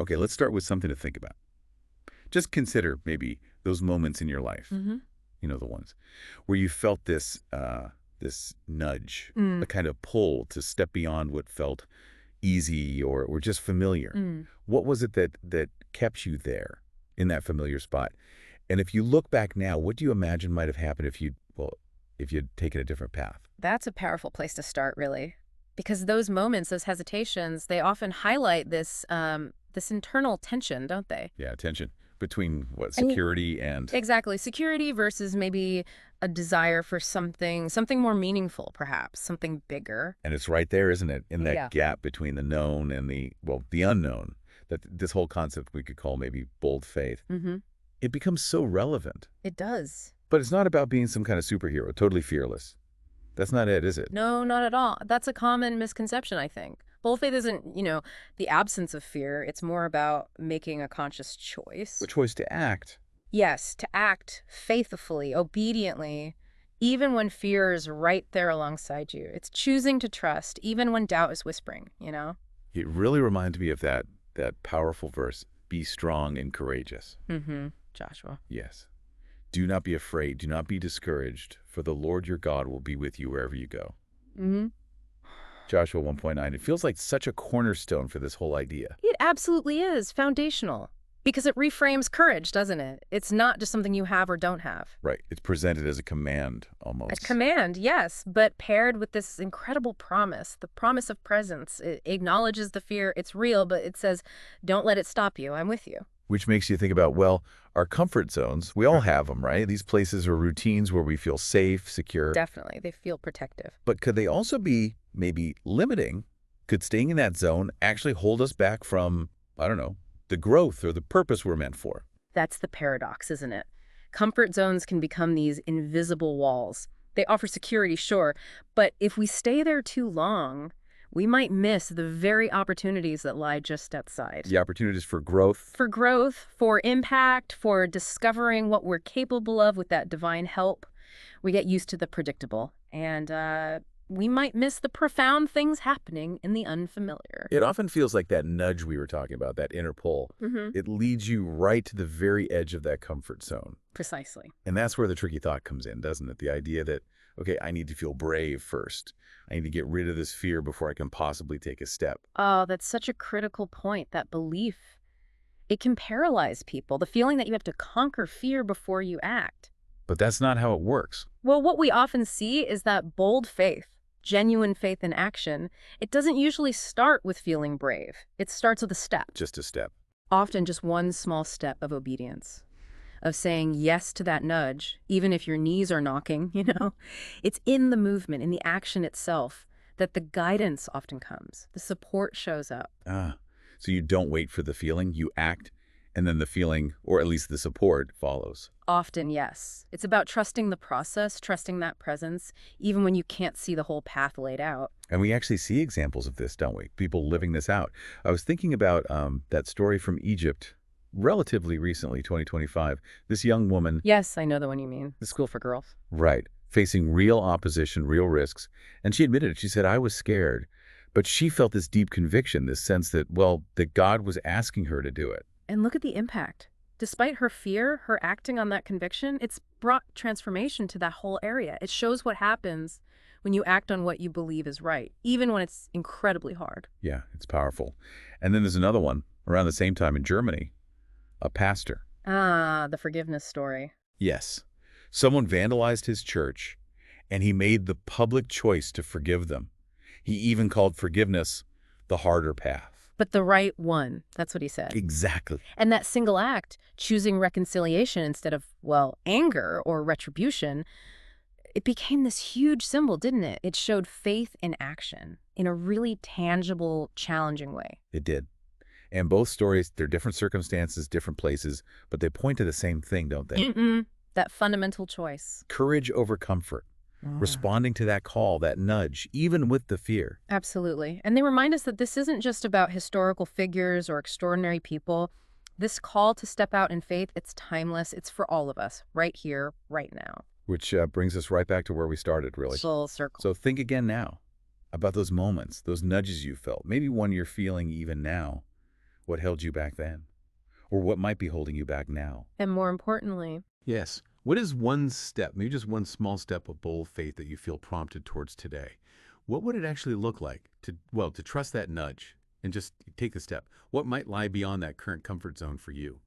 Okay, let's start with something to think about. Just consider maybe those moments in your life, the ones where you felt this nudge, a Mm, kind of pull to step beyond what felt easy or just familiar. mm. What was it that kept you there in that familiar spot? And if you look back now, what do you imagine might have happened if you'd taken a different path? That's a powerful place to start, really. Because those moments, those hesitations, they often highlight this internal tension, don't they? Yeah, tension between what, And security and exactly, security versus maybe a desire for something more meaningful, perhaps, something bigger. and it's right there, isn't it? In that Yeah. gap between the known and the unknown. That this whole concept we could call maybe bold faith. Mm-hmm. It becomes so relevant. It does. But it's not about being some kind of superhero, totally fearless. That's not it, is it? No, not at all. That's a common misconception, I think. Bold faith isn't, the absence of fear. It's more about making a conscious choice. The choice to act. Yes, to act faithfully, obediently, even when fear is right there alongside you. It's choosing to trust, even when doubt is whispering. It really reminds me of that powerful verse, be strong and courageous. Mm-hmm. Joshua. Yes. Do not be afraid, do not be discouraged, for the Lord your God will be with you wherever you go. Mm-hmm. Joshua 1:9. It feels like such a cornerstone for this whole idea. It absolutely is foundational because it reframes courage, doesn't it? It's not just something you have or don't have. Right. It's presented as a command A almost. command, yes, but paired with this incredible promise, the promise of presence. It acknowledges the fear. It's real, but it says, don't let it stop you. I'm with you. Which makes you think about, well, our comfort zones, we all have them, right? These places or routines where we feel safe, secure. Definitely. They feel protective. But could they also be maybe limiting? Could staying in that zone actually hold us back from, I don't know, the growth or the purpose we're meant for? That's the paradox, isn't it? Comfort zones can become these invisible walls. They offer security, sure, but if we stay there too long, we might miss the very opportunities that lie just outside. The opportunities for growth. For growth, for impact, for discovering what we're capable of with that divine help. We get used to the predictable, and we might miss the profound things happening in the unfamiliar. It often feels like that nudge we were talking about, that inner pull. Mm-hmm. It leads you right to the very edge of that comfort zone. Precisely. And that's where the tricky thought comes in, doesn't it? The idea that, okay, I need to feel brave first. I need to get rid of this fear before I can possibly take a step. Oh, that's such a critical point, that belief. It can paralyze people, the feeling that you have to conquer fear before you act. But that's not how it works. Well, what we often see is that bold faith, genuine faith in action, it doesn't usually start with feeling brave. It starts with a step, Just a step. often just one small step of obedience, of saying yes to that nudge, even if your knees are knocking. It's in the movement, in the action itself, that the guidance often comes. The support shows up. So you don't wait for the feeling, you act, and then the feeling, or at least the support, follows. Often, yes. It's about trusting the process, trusting that presence, even when you can't see the whole path laid out. And we actually see examples of this, don't we? People living this out. I was thinking about that story from Egypt relatively recently, 2025. This young woman, Yes, I know the one you mean. The school for girls. right, facing real opposition, real risks. And she admitted it. She said, I was scared. But she felt this deep conviction, this sense that, well, that God was asking her to do it. And look at the impact. Despite her fear, her acting on that conviction, it's brought transformation to that whole area. It shows what happens when you act on what you believe is right, even when it's incredibly hard. Yeah, it's powerful. And then there's another one around the same time in Germany, a pastor. Ah, the forgiveness story. Yes. Someone vandalized his church, and he made the public choice to forgive them. He even called forgiveness the harder path. But the right one, that's what he said. Exactly. And that single act, choosing reconciliation instead of, well, anger or retribution, it became this huge symbol, didn't it? It showed faith in action in a really tangible, challenging way. It did. And both stories, they're different circumstances, different places, but they point to the same thing, don't they? Mm-mm. That fundamental choice. Courage over comfort. Responding to that call, that nudge, even with the fear. Absolutely. And they remind us that this isn't just about historical figures or extraordinary people. This call to step out in faith, it's timeless. It's for all of us, right here, right now. Which brings us right back to where we started, really. Full circle. So think again now about those moments, those nudges you felt, maybe one you're feeling even now. what held you back then, or what might be holding you back now. And more importantly, Yes. What is one step, maybe just one small step of bold faith that you feel prompted towards today? What would it actually look like to trust that nudge and just take the step? What might lie beyond that current comfort zone for you?